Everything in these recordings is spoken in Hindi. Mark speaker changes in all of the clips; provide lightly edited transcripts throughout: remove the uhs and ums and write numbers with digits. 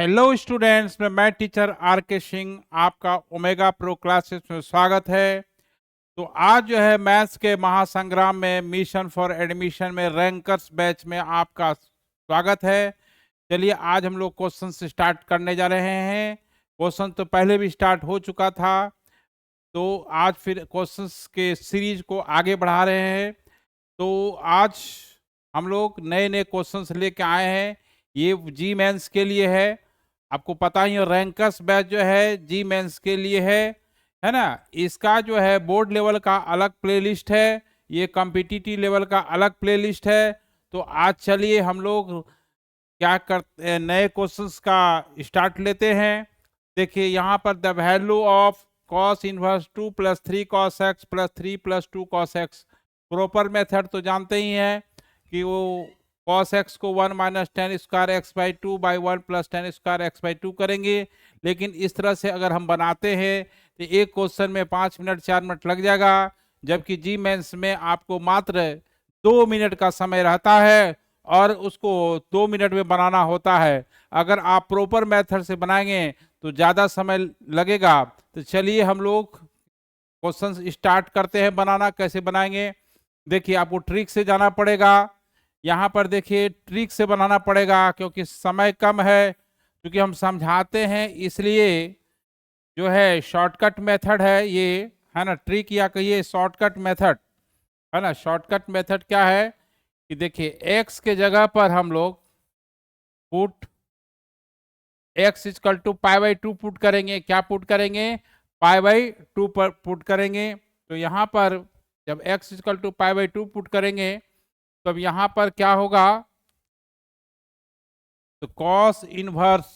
Speaker 1: हेलो स्टूडेंट्स, मैं टीचर आर के सिंह आपका ओमेगा प्रो क्लासेस में स्वागत है। तो आज जो है मैथ्स के महासंग्राम में मिशन फॉर एडमिशन में रैंकर्स बैच में आपका स्वागत है। चलिए आज हम लोग क्वेश्चन स्टार्ट करने जा रहे हैं। क्वेश्चन तो पहले भी स्टार्ट हो चुका था, तो आज फिर क्वेश्चंस के सीरीज को आगे बढ़ा रहे हैं। तो आज हम लोग नए नए क्वेश्चंस लेके आए हैं। ये जी मेंस के लिए है। आपको पता ही है रैंकर्स बैच जो है जी मेंस के लिए है ना। इसका जो है बोर्ड लेवल का अलग प्लेलिस्ट है, ये कॉम्पिटिटिव लेवल का अलग प्लेलिस्ट है। तो आज चलिए हम लोग क्या करते हैं, नए क्वेश्चंस का स्टार्ट लेते हैं। देखिए यहाँ पर the value of cos inverse 2 + 3 cos x + 3 + 2 cos x। Proper method तो जानते ही हैं कि वो cos x को 1 - tan square x/2/1 + tan square x/2 करेंगे। लेकिन इस तरह से अगर हम बनाते हैं तो एक क्वेश्चन में 5 मिनट 4 मिनट लग जाएगा, जबकि जी मेंस में आपको मात्र 2 मिनट का समय रहता है और उसको 2 मिनट में बनाना होता है। अगर आप प्रॉपर मेथड से बनाएंगे तो ज़्यादा समय लगेगा। तो चलिए हम लोग क्वेश्चंस स्टार्ट करते हैं बनाना। कैसे बनाएंगे, देखिए आपको ट्रिक से जाना पड़ेगा। यहाँ पर देखिए ट्रिक से बनाना पड़ेगा क्योंकि समय कम है, क्योंकि हम समझाते हैं इसलिए जो है शॉर्टकट मेथड है ये, है ना। ट्रिक या कहिए शॉर्टकट मेथड, है ना। शॉर्टकट मेथड क्या है कि देखिए x के जगह पर हम लोग पुट x = π/2 पुट करेंगे। क्या पुट करेंगे? π/2 पर पुट करेंगे। तो यहाँ पर जब x = π/2 पुट करेंगे तब यहाँ पर क्या होगा, तो कॉस इनवर्स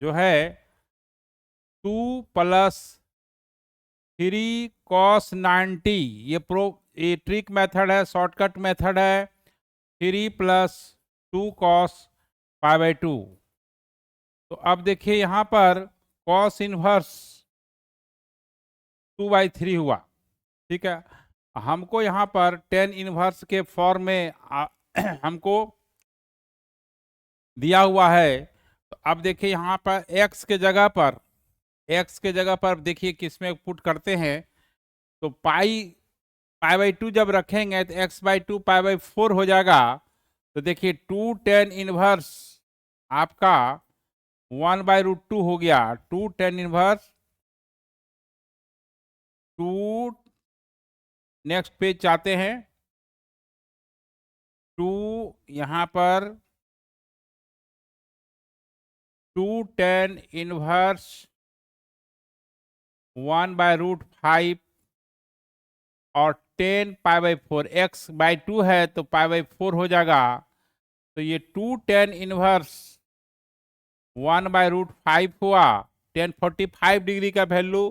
Speaker 1: जो है 2 + 3 cos 90, ये ट्रिक मेथड है, शॉर्टकट मेथड है। 3 + 2 cos π/2। तो अब देखिए यहाँ पर cos इनवर्स 2/3 हुआ, ठीक है। हमको यहाँ पर tan इनवर्स के फॉर्म में हमको दिया हुआ है। तो अब देखिए यहाँ पर x के जगह पर देखिए किसमें पुट करते हैं। तो π/2 जब रखेंगे तो x/2 π/4 हो जाएगा। तो देखिए 2 tan इनवर्स आपका 1/√2 हो गया। 2 tan इनवर्स 2, नेक्स्ट पेज चाहते हैं 2, यहाँ पर 2 tan इनवर्स 1/√5 और 10 π/4, x/2 है तो π/4 हो जाएगा। तो ये 2 tan इनवर्स 1/√5 हुआ। 1045 डिग्री का वैल्यू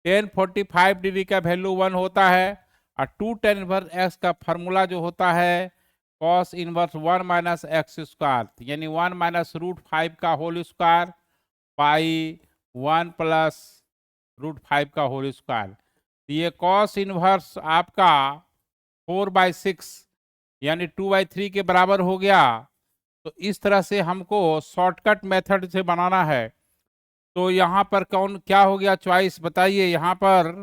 Speaker 1: 1045 डिग्री का वैल्यू 1 होता है। और 2 tan इनवर्स x का फॉर्मूला जो होता है cos इनवर्स 1 - x², यानी 1 - √5 का होल स्क्वायर बाई 1 + √5 का होल स्क्वायर। ये cos इनवर्स आपका 4/6 यानी 2/3 के बराबर हो गया। तो इस तरह से हमको शॉर्टकट मेथड से बनाना है। तो यहाँ पर कौन क्या हो गया चॉइस बताइए। यहाँ पर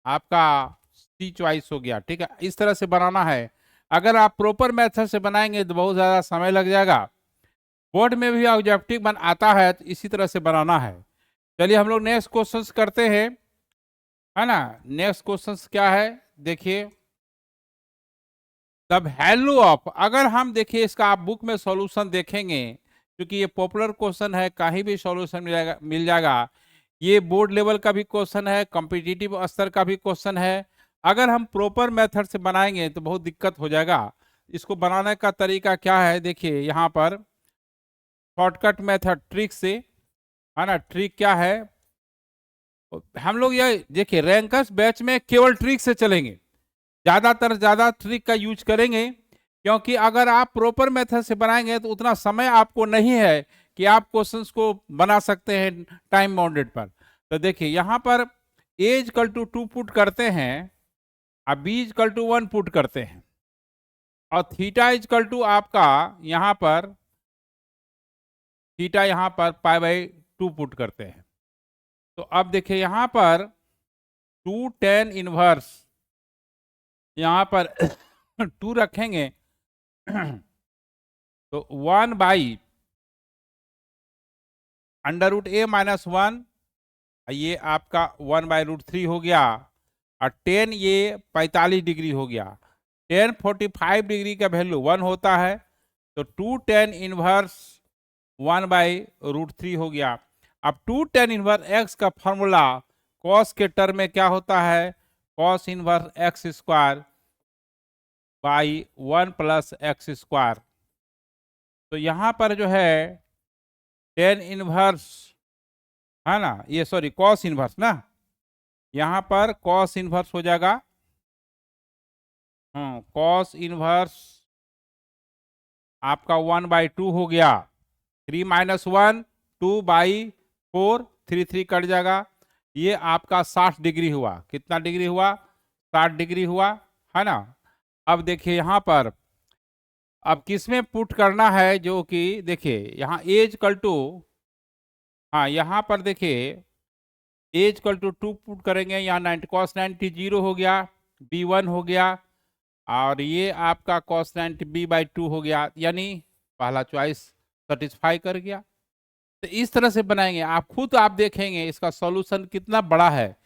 Speaker 1: आपका सी चॉइस हो गया, ठीक है। इस तरह से बनाना है। अगर आप प्रॉपर मेथड से बनाएंगे तो बहुत ज़्यादा समय लग जाएगा। बोर्ड में भी ऑब्जेक्टिव बन आता है तो इसी तरह से बनाना है। चलिए हम लोग नेक्स्ट क्वेश्चंस करते हैं, है ना। नेक्स्ट क्वेश्चंस क्या है, देखिए द वैल्यू ऑफ, अगर हम देखिए इसका आप बुक में सॉल्यूशन देखेंगे, क्योंकि ये पॉपुलर क्वेश्चन है, कहीं भी सॉल्यूशन मिल जाएगा। ये बोर्ड लेवल का भी क्वेश्चन है, कॉम्पिटिटिव स्तर का भी क्वेश्चन है। अगर हम प्रॉपर मेथड से बनाएंगे तो बहुत दिक्कत हो जाएगा। इसको बनाने का तरीका क्या है, देखिए यहाँ पर शॉर्टकट मेथड ट्रिक से, है ना। ट्रिक क्या है, हम लोग ये देखिए रैंकर्स बैच में केवल ट्रिक से चलेंगे, ज्यादा ट्रिक का यूज करेंगे। क्योंकि अगर आप प्रॉपर मेथड से बनाएंगे तो उतना समय आपको नहीं है कि आप क्वेश्चंस को बना सकते हैं टाइम बाउंडेड पर। तो देखिए यहाँ पर a = 2 पुट करते हैं और b = 1 पुट करते हैं और थीटा = आपका यहाँ पर थीटा यहाँ पर π/2 पुट करते हैं। तो अब देखिए यहाँ पर 2 tan इनवर्स, यहाँ पर 2 रखेंगे तो 1/√a-1, ये आपका 1/√3 हो गया, और tan ये 45 डिग्री हो गया। tan 45 डिग्री का वैल्यू 1 होता है, तो 2 tan इनवर्स 1/√3 हो गया। अब 2 tan इनवर्स x का फॉर्मूला cos के टर्म में क्या होता है, cos inverse x square by 1 plus x square. तो यहाँ पर जो है tan इनवर्स है ना, ये सॉरी cos इनवर्स ना, यहाँ पर cos इनवर्स हो जाएगा, cos इनवर्स आपका 1/2 हो गया, 3 - 1 2/4, 3 कट जाएगा, ये आपका 60 डिग्री हुआ। कितना डिग्री हुआ, 60 डिग्री हुआ, है ना। अब देखिए यहाँ पर अब किस में पुट करना है, जो कि देखिए यहाँ एज कल टू, हाँ यहाँ पर देखिए एज कल टू 2 पुट करेंगे, यहाँ 90 cos 90 0 हो गया, b1 हो गया, और ये आपका cos 90 b/2 हो गया, यानी पहला चॉइस सेटिस्फाई कर गया। तो इस तरह से बनाएंगे, आप खुद आप देखेंगे इसका सॉल्यूशन कितना बड़ा है।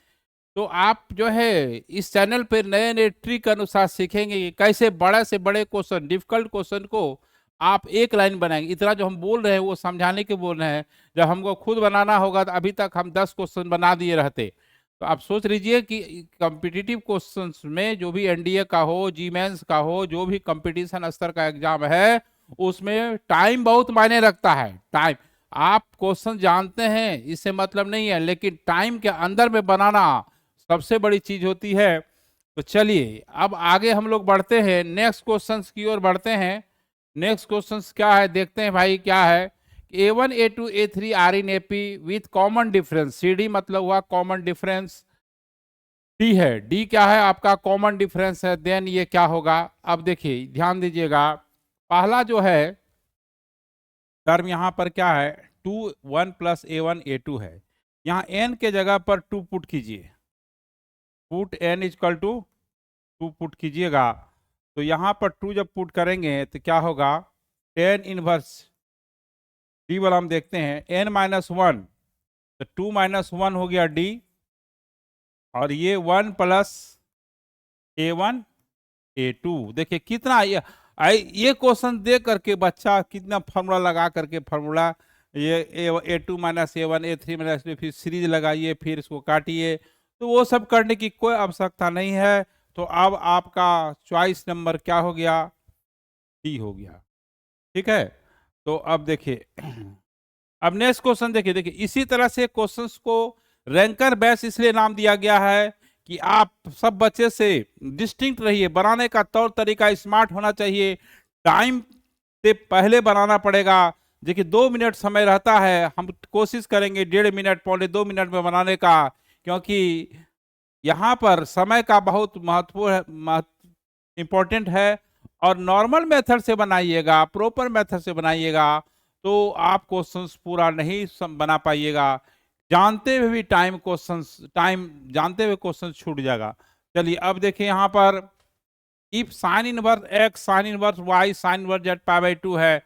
Speaker 1: तो आप जो है इस चैनल पे नए नए ट्रिक अनुसार सीखेंगे कि कैसे बड़े से बड़े क्वेश्चन, डिफिकल्ट क्वेश्चन को आप एक लाइन बनाएंगे। इतना जो हम बोल रहे हैं वो समझाने के बोल रहे हैं, जब हमको खुद बनाना होगा तो अभी तक हम 10 क्वेश्चन बना दिए रहते। तो आप सोच लीजिए कि कॉम्पिटिटिव क्वेश्चंस में जो भी एनडीए का हो, जी मेंस का हो, जो भी कंपटीशन स्तर का एग्जाम है, उसमें टाइम बहुत मायने रखता है। टाइम, आप क्वेश्चन जानते हैं इससे मतलब नहीं है, लेकिन टाइम के अंदर में बनाना सबसे बड़ी चीज होती है। तो चलिए अब आगे हम लोग बढ़ते हैं, नेक्स्ट क्वेश्चंस की ओर बढ़ते हैं। नेक्स्ट क्वेश्चंस क्या है देखते हैं भाई, क्या है। A1 A2 A3 are in AP with common difference, CD मतलब हुआ कॉमन डिफरेंस, D है, D क्या है आपका कॉमन डिफरेंस है, देन ये क्या होगा। अब देखिए ध्यान दीजिएगा, पहला जो है टर्म यहाँ पर क्या है, 2 1 + A1 A2 है, यहाँ n के जगह पर 2 पुट कीजिए, पुट n = 2 पुट कीजिएगा। तो यहाँ पर 2 जब पुट करेंगे तो क्या होगा, tan इनवर्स D वाला हम देखते हैं, n - 1 तो 2 - 1 हो गया D, और ये 1 + A1 A2। देखिए कितना ये क्वेश्चन दे करके बच्चा कितना फॉर्मूला लगा करके, फॉर्मूला ये A2 - A1 A3 - A2, फिर सीरीज लगाइए, फिर इसको काटिए, तो वो सब करने की कोई आवश्यकता नहीं है। तो अब आपका चॉइस नंबर क्या हो गया, डी हो गया। ठीक है, तो अब देखिए अब नेक्स्ट क्वेश्चन देखिए। देखिए इसी तरह से क्वेश्चंस को रैंकर बैच इसलिए नाम दिया गया है कि आप सब बच्चे से डिस्टिंक्ट रहिए, बनाने का तौर तरीका स्मार्ट होना चाहिए, टाइम से पहले बनाना पड़ेगा। देखिए 2 मिनट समय रहता है, हम कोशिश करेंगे 1.5 मिनट, 1.25 मिनट में बनाने का, क्योंकि यहाँ पर समय का बहुत महत्वपूर्ण इंपॉर्टेंट है। और नॉर्मल मेथड से बनाइएगा, प्रॉपर मेथड से बनाइएगा, तो आप क्वेश्चंस पूरा नहीं बना पाइएगा, जानते हुए भी टाइम जानते हुए क्वेश्चन छूट जाएगा। चलिए अब देखिए यहाँ पर, if sign inverse x sign inverse y sign inverse z π/2 है,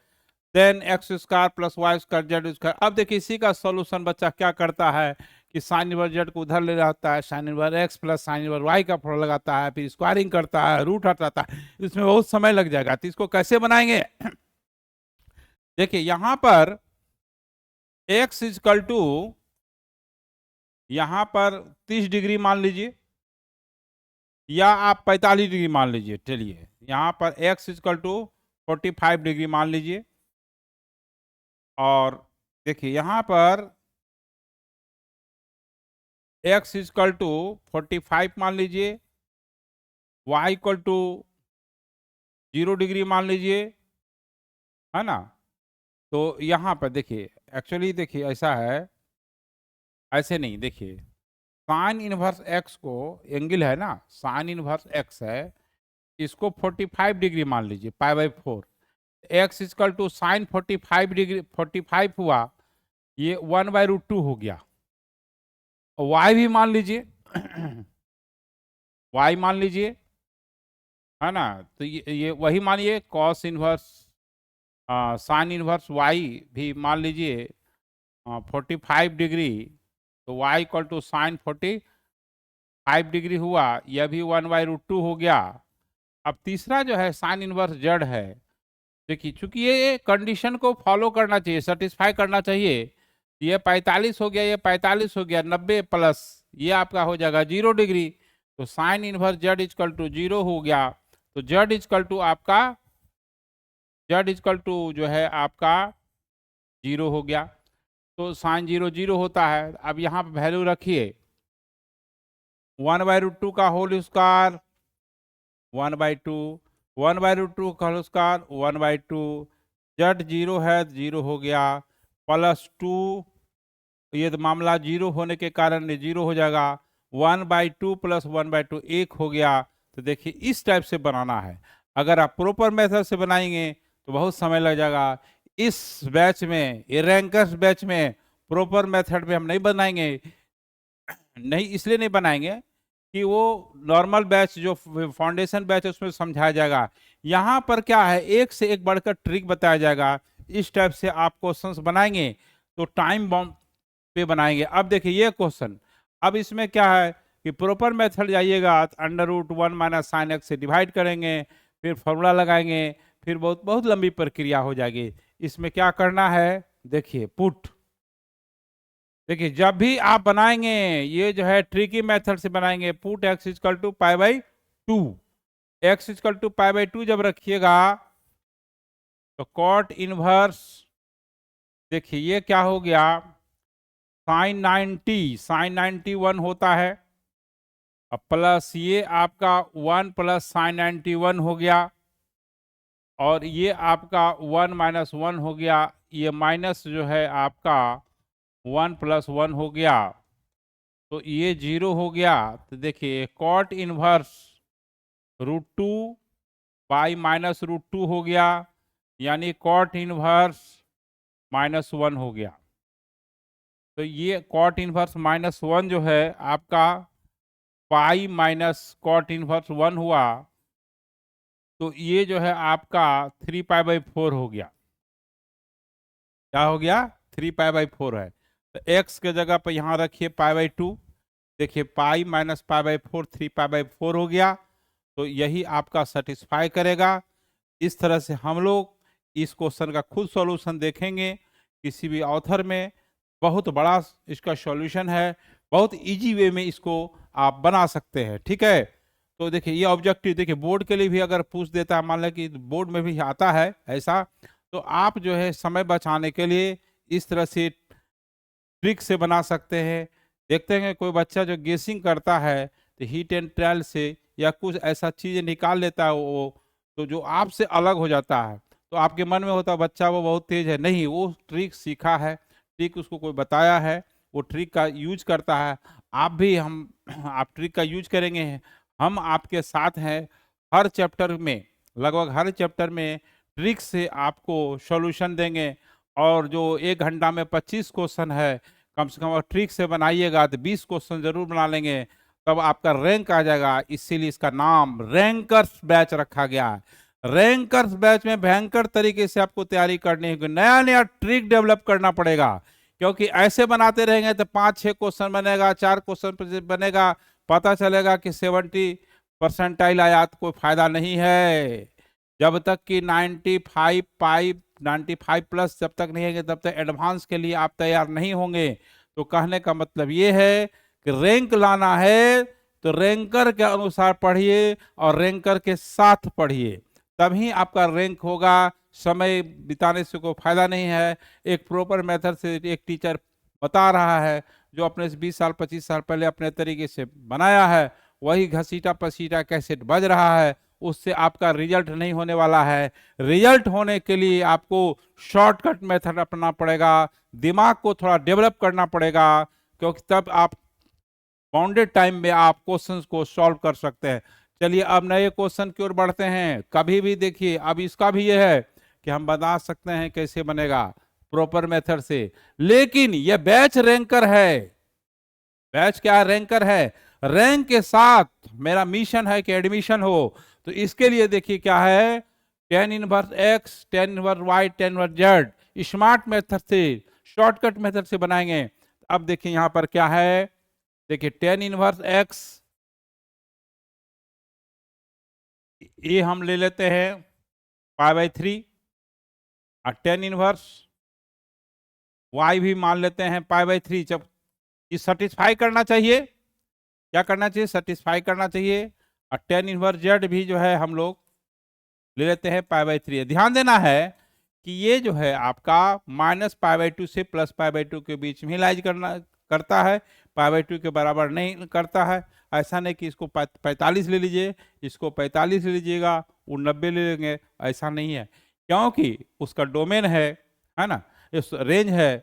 Speaker 1: देन x² + y² z²। अब देखिए इसी का सॉल्यूशन बच्चा क्या करता है कि साइन इनवर्स z को उधर ले जाता है, sine inverse x + sign inverse y का फॉर्मूला लगाता है, फिर स्क्वायरिंग करता है, रूट हटाता है, इसमें बहुत समय लग जाएगा। तो इसको कैसे बनाएंगे देखिए यहाँ पर x = यहाँ पर 30 डिग्री मान लीजिए, या आप 45 डिग्री मान लीजिए। चलिए यहाँ पर x = 45 डिग्री मान लीजिए, और देखिए यहाँ पर x = 45 मान लीजिए, y = 0 डिग्री मान लीजिए, है ना। तो यहाँ पर देखिए एक्चुअली देखिए ऐसा है, ऐसे नहीं, देखिए साइन इनवर्स x को, एंगल है ना, साइन इनवर्स x है, इसको 45 डिग्री मान लीजिए, π/4। x equal to sine 45 degree 45 हुआ, ये 1/√2 हो गया। y भी मान लीजिए y मान लीजिए, है ना, तो ये वही मानिए cos inverse sine inverse y भी मान लीजिए 45 डिग्री, तो y equal to sine 45 degree हुआ, यह भी 1/√2 हो गया। अब तीसरा जो है साइन इनवर्स z है, देखिए चूंकि ये कंडीशन को फॉलो करना चाहिए, सेटिस्फाई करना चाहिए, ये 45 हो गया, ये 45 हो गया, 90 प्लस ये आपका हो जाएगा 0 डिग्री, तो sine inverse z equal to 0 हो गया। तो z इक्वल टू आपका z इक्वल टू जो है आपका 0 हो गया, तो साइन 0 0 होता है। अब यहाँ पे वैल्यू रखिए 1/√2 का होल स्क्वायर 1/2, 1/√2 का होल स्क्वायर 1/2, z 0 है 0 हो गया, प्लस 2, ये तो मामला 0 होने के कारण 0 हो जाएगा, 1/2 प्लस 1/2 1 हो गया। तो देखिए इस टाइप से बनाना है। अगर आप प्रॉपर मेथड से बनाएंगे तो बहुत समय लग जाएगा। इस बैच में, ये रैंकर्स बैच में प्रॉपर मेथड में हम नहीं बनाएंगे, नहीं इसलिए नहीं बनाएंगे कि वो नॉर्मल बैच जो फाउंडेशन बैच है उसमें समझाया जाएगा। यहाँ पर क्या है, एक से एक बढ़कर ट्रिक बताया जाएगा। इस टाइप से आप क्वेश्चंस बनाएंगे तो टाइम बॉम्ब पे बनाएंगे। अब देखिए ये क्वेश्चन, अब इसमें क्या है कि प्रॉपर मेथड जाइएगा, √1 - sin x से डिवाइड करेंगे, फिर फॉर्मूला लगाएंगे, फिर बहुत बहुत लंबी प्रक्रिया हो जाएगी। इसमें क्या करना है, देखिए पुट, देखिए जब भी आप बनाएंगे ये जो है ट्रिकी मेथड से बनाएंगे, put x equal to π/2, x equal to π/2 जब रखिएगा तो कॉट इनवर्स, देखिए ये क्या हो गया, साइन 90 1 होता है, अब प्लस ये आपका 1 प्लस साइन 91 हो गया, और ये आपका 1 - 1 हो गया, ये माइनस जो है आपका 1 + 1 हो गया, तो ये 0 हो गया। तो देखिए कॉट इनवर्स √2 बाई -√2 हो गया, यानी कॉट इनवर्स -1 हो गया। तो ये कॉट इनवर्स -1 जो है आपका पाई माइनस कॉट इनवर्स 1 हुआ, तो ये जो है आपका 3π/4 हो गया। क्या हो गया, 3π/4 है। तो x के जगह पर यहाँ रखिए π/2, देखिए पाई माइनस π/4 3π/4 हो गया, तो यही आपका सेटिस्फाई करेगा। इस तरह से हम लोग इस क्वेश्चन का खुद सॉल्यूशन देखेंगे किसी भी ऑथर में। बहुत बड़ा इसका सॉल्यूशन है, बहुत इजी वे में इसको आप बना सकते हैं, ठीक है। तो देखिए ये ऑब्जेक्टिव, देखिए बोर्ड के लिए भी अगर पूछ देता है, मान लें कि बोर्ड में भी आता है ऐसा, तो आप जो है समय बचाने के लिए इस तरह से ट्रिक से बना सकते हैं। देखते हैं कोई बच्चा जो गेसिंग करता है तो हीट एंड ट्रायल से या कुछ ऐसा चीज़ निकाल लेता है वो, तो जो आपसे अलग हो जाता है, तो आपके मन में होता है बच्चा वो बहुत तेज है, नहीं, वो ट्रिक सीखा है, ट्रिक उसको कोई बताया है, वो ट्रिक का यूज करता है। आप भी आप ट्रिक का यूज करेंगे, हम आपके साथ हैं हर चैप्टर में, लगभग हर चैप्टर में ट्रिक से आपको सॉल्यूशन देंगे। और जो 1 घंटा में 25 क्वेश्चन है, कम से कम ट्रिक से बनाइएगा तो 20 क्वेश्चन जरूर बना लेंगे, तब आपका रैंक आ जाएगा। इसीलिए इसका नाम रैंकर्स बैच रखा गया है। रैंकर्स बैच में भयंकर तरीके से आपको तैयारी करनी है, नया नया ट्रिक डेवलप करना पड़ेगा, क्योंकि ऐसे बनाते रहेंगे तो 5-6 क्वेश्चन बनेगा, 4 क्वेश्चन बनेगा, पता चलेगा कि 70% आया तो कोई फायदा नहीं है। जब तक कि 95 प्लस जब तक नहीं होंगे तब तक एडवांस के लिए आप तैयार नहीं होंगे। तो कहने का मतलब ये है कि रैंक लाना है तो रैंकर के अनुसार पढ़िए और रैंकर के साथ पढ़िए, तभी आपका रैंक होगा। समय बिताने से कोई फायदा नहीं है। एक प्रॉपर मेथड से एक टीचर बता रहा है, जो अपने 20 साल 25 साल पहले अपने तरीके से बनाया है, वही घसीटा पसीटा कैसेट बज रहा है, उससे आपका रिजल्ट नहीं होने वाला है। रिजल्ट होने के लिए आपको शॉर्टकट मेथड अपनाना पड़ेगा, दिमाग को थोड़ा डेवलप करना पड़ेगा, क्योंकि तब आप बाउंडेड टाइम में आप क्वेश्चंस को सॉल्व कर सकते हैं। चलिए अब नए क्वेश्चन की ओर बढ़ते हैं। कभी भी देखिए, अब इसका भी ये है कि हम बता सकते हैं कैसे बनेगा प्रॉपर मेथड से। लेकिन यह बैच रैंकर है। बैच क्या रैंकर है? रैंक के साथ मेरा मिशन है कि एडमिशन हो। तो इसके लिए देखिए क्या है, tan inverse x, tan inverse y, tan inverse z smart method से, शॉर्टकट मेथड से बनाएंगे। अब देखिए यहां पर क्या है, देखिए टेन इनवर्स एक्स ये हम ले लेते हैं π/3, और टेन इनवर्स वाई भी मान लेते हैं π/3। जब ये सेटिस्फाई करना चाहिए, क्या करना चाहिए, सेटिस्फाई करना चाहिए। और टेन इनवर्स जेड भी जो है हम लोग ले लेते हैं π/3। ध्यान देना है कि ये जो है आपका -π/2 से +π/2 के बीच में लाइज करता है, π/2 के बराबर नहीं करता है। ऐसा नहीं कि इसको 45 ले लीजिए, इसको 45 ले लीजिएगा, वो 90 ले लेंगे, ऐसा नहीं है। क्योंकि उसका डोमेन है ना, इस रेंज है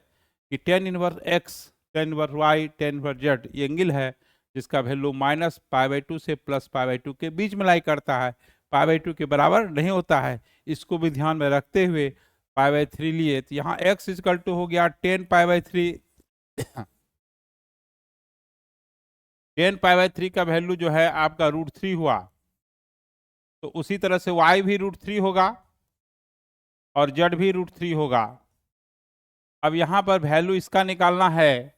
Speaker 1: कि tan inverse x, tan inverse y, tan inverse z ये एंगल है जिसका वैल्यू -π/2 से +π/2 के बीच में लाई करता है, π/2 के बराबर नहीं होता है। इसको भी ध्यान में रखते हुए π/3 लिए, तो यहाँ x इक्वल टू हो गया 10π/3। 10π/3 का वैल्यू जो है आपका √3 हुआ। तो उसी तरह से y भी √3 होगा और z भी √3 होगा। अब यहाँ पर वैल्यू इसका निकालना है,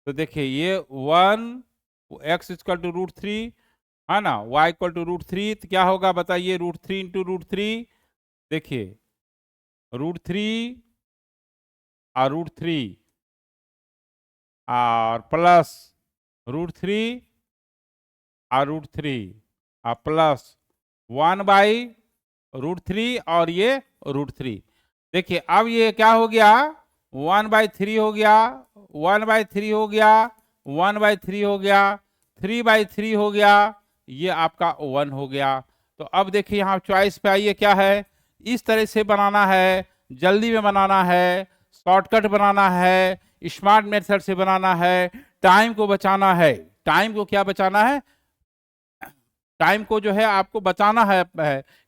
Speaker 1: तो देखिए ये 1 x इक्वल टू √3 है ना, y इक्वल टू √3, तो क्या होगा बताइए, √3 इंटू √3, देखिए √3 और √3 और प्लस √3 और √3 और प्लस 1/√3 और ये √3। देखिए अब ये क्या हो गया, 1/3 हो गया, 1/3 हो गया, 1/3 हो गया, 3/3 हो गया, ये आपका 1 हो गया। तो अब देखिए यहाँ चॉइस पे आइए, क्या है, इस तरह से बनाना है, जल्दी में बनाना है, शॉर्टकट बनाना है, स्मार्ट मेथड से बनाना है, टाइम को बचाना है। टाइम को क्या बचाना है, टाइम को जो है आपको बचाना है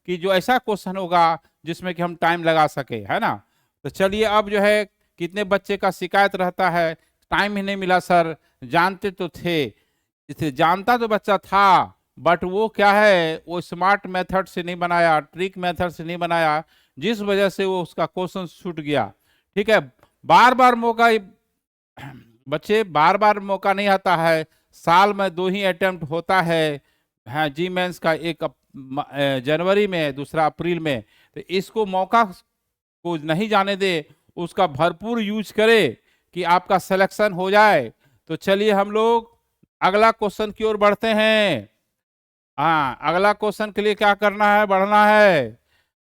Speaker 1: कि जो ऐसा क्वेश्चन होगा जिसमें कि हम टाइम लगा सके, है ना। तो चलिए अब जो है, कितने बच्चे का शिकायत रहता है टाइम ही नहीं मिला सर, जानते तो थे, इसे जानता तो बच्चा था, बट वो क्या है, वो स्मार्ट मेथड से नहीं बनाया, ट्रिक मेथड से नहीं बनाया, जिस वजह से वो उसका क्वेश्चन छूट गया। ठीक है, बार बार मौका, बच्चे बार बार मौका नहीं आता है, साल में 2 ही अटेम्प्ट होता है। हाँ, जी मेंस का एक जनवरी में, दूसरा अप्रैल में। तो इसको मौका को नहीं जाने दे, उसका भरपूर यूज करे कि आपका सिलेक्शन हो जाए। तो चलिए हम लोग अगला क्वेश्चन की ओर बढ़ते हैं। हाँ, अगला क्वेश्चन के लिए क्या करना है, बढ़ना है।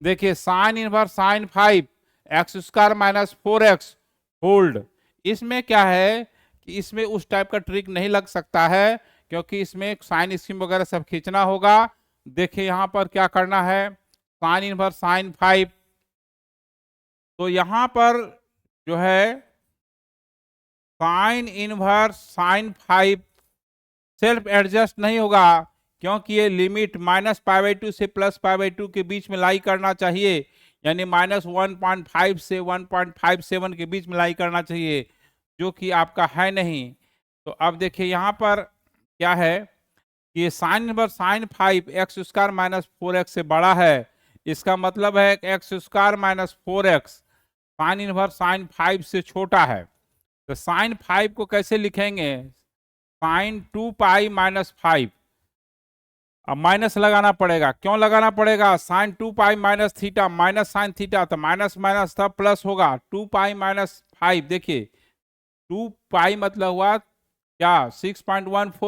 Speaker 1: देखिए sine inverse sine 5 x² - 4x hold. इसमें क्या है कि इसमें उस टाइप का ट्रिक नहीं लग सकता है, क्योंकि इसमें साइन स्कीम वगैरह सब खींचना होगा। देखिए यहां पर क्या करना है, साइन इनवर्स साइन 5, तो यहां पर जो है sine inverse sine 5 self adjust नहीं होगा, क्योंकि ये लिमिट -π/2 से +π/2 के बीच में लाई करना चाहिए, यानी -1.5 से 1.57 के बीच में लाई करना चाहिए, जो कि आपका है नहीं। तो अब देखिए यहाँ पर क्या है कि sine inverse sine 5 x² - 4x से बड़ा है। इसका मतलब है x² - 4x sine inverse sine 5 से छोटा है। तो साइन 5 को कैसे लिखेंगे, साइन 2π - 5, अब माइनस लगाना पड़ेगा। क्यों लगाना पड़ेगा, sine 2π - theta minus sine theta, तो माइनस माइनस था प्लस होगा, 2π - 5, देखिए 2π मतलब हुआ क्या, 6.14 -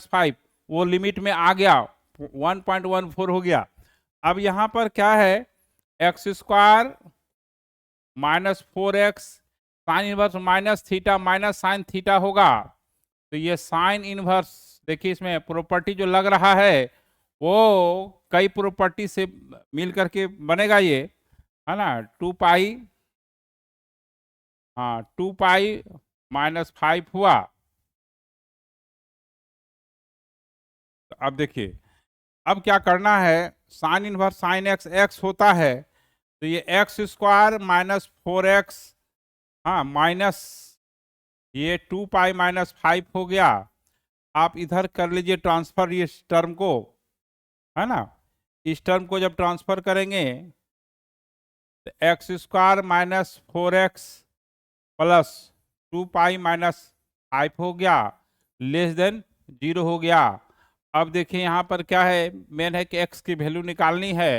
Speaker 1: 5, वो लिमिट में आ गया, 1.14 हो गया। अब यहां पर क्या है, x² - 4x sine inverse minus theta minus sine theta होगा। तो ये साइन इनवर्स, देखिए इसमें प्रॉपर्टी जो लग रहा है वो कई प्रॉपर्टी से मिल करके बनेगा, ये है ना, 2π, हाँ 2π - 5 हुआ। तो अब देखिए अब क्या करना है, sine inverse sine x x होता है, तो तो ये एक्स स्क्वायर माइनस 4x, हाँ माइनस ये 2 पाई माइनस 5 हो गया। आप इधर कर लीजिए ट्रांसफर इस टर्म को, है ना। इस टर्म को जब ट्रांसफर करेंगे तो x square minus 4x plus 2 pi minus 5 हो गया, लेस देन 0 हो गया। अब देखिए यहाँ पर क्या है, मेन है कि x की वैल्यू निकालनी है।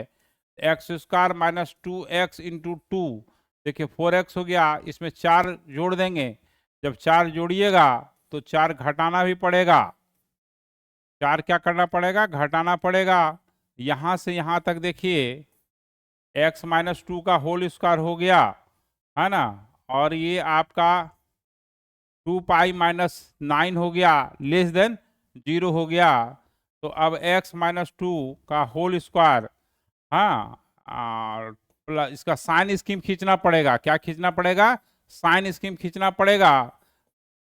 Speaker 1: X square minus 2x into 2, देखिए 4x हो गया, इसमें 4 जोड़ देंगे। जब 4 जोड़िएगा तो 4 घटाना भी पड़ेगा। 4 क्या करना पड़ेगा, घटाना पड़ेगा। यहाँ से यहाँ तक देखिए x माइनस 2 का होल स्क्वायर हो गया, है ना। और ये आपका 2 पाई माइनस 9 हो गया, लेस देन 0 हो गया। तो अब x माइनस 2 का होल स्क्वायर, हाँ, और इसका साइन स्कीम खींचना पड़ेगा। क्या खींचना पड़ेगा, साइन स्कीम खींचना पड़ेगा।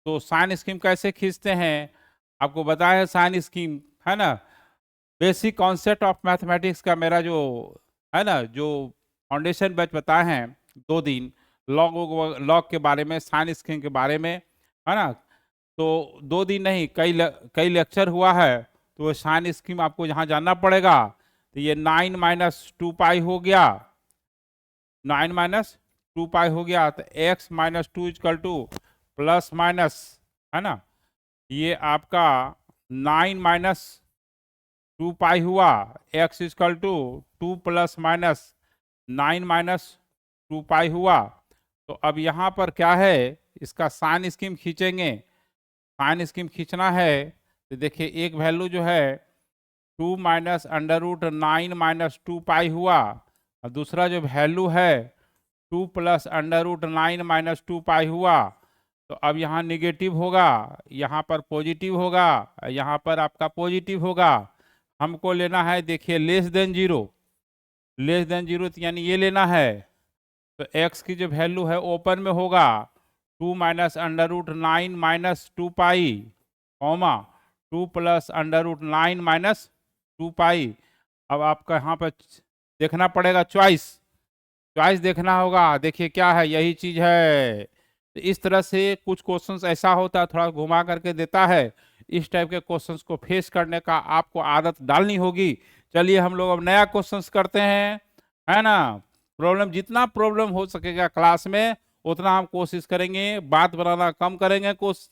Speaker 1: तो साइन स्कीम कैसे खींचते हैं आपको बताया है, साइन स्कीम, है ना। बेसिक कॉन्सेप्ट ऑफ मैथमेटिक्स का मेरा जो है ना, जो फाउंडेशन बैच बताए हैं 2 दिन, लॉग के बारे में, साइन स्कीम के बारे में, है ना। तो 2 दिन नहीं, कई लेक्चर हुआ है। तो वो साइन स्कीम आपको यहाँ जानना पड़ेगा। तो ये 9 माइनस 2 पाई हो गया, 9 माइनस 2 पाई हो गया। तो x minus 2 equal to plus minus, है ना, ये आपका 9 माइनस 2 पाई हुआ, x equal to 2 plus minus 9 minus 2 pi हुआ। तो अब यहाँ पर क्या है, इसका साइन स्कीम खींचेंगे। साइन स्कीम खींचना है तो देखिए एक वैल्यू जो है 2 minus under root 9 minus 2 pi हुआ, और दूसरा जो वैल्यू है 2 plus under root 9 minus 2 pi हुआ। तो अब यहाँ निगेटिव होगा, यहाँ पर पॉजिटिव होगा, यहाँ पर आपका पॉजिटिव होगा। हमको लेना है देखिए लेस देन 0, लेस देन 0 यानी ये लेना है। तो x की जो वैल्यू है ओपन में होगा 2 minus under root 9 minus 2 pi, comma 2 plus under root 9 minus 2 pi. अब आपका यहाँ पर देखना पड़ेगा चॉइस, चॉइस देखना होगा। देखिए क्या है, यही चीज है। तो इस तरह से कुछ क्वेश्चंस ऐसा होता है, थोड़ा घुमा करके देता है। इस टाइप के क्वेश्चंस को फेस करने का आपको आदत डालनी होगी। चलिए हम लोग अब नया क्वेश्चंस करते हैं, है ना। प्रॉब्लम, जितना प्रॉब्लम हो सकेगा क्लास में उतना हम कोशिश करेंगे, बात बनाना कम करेंगे,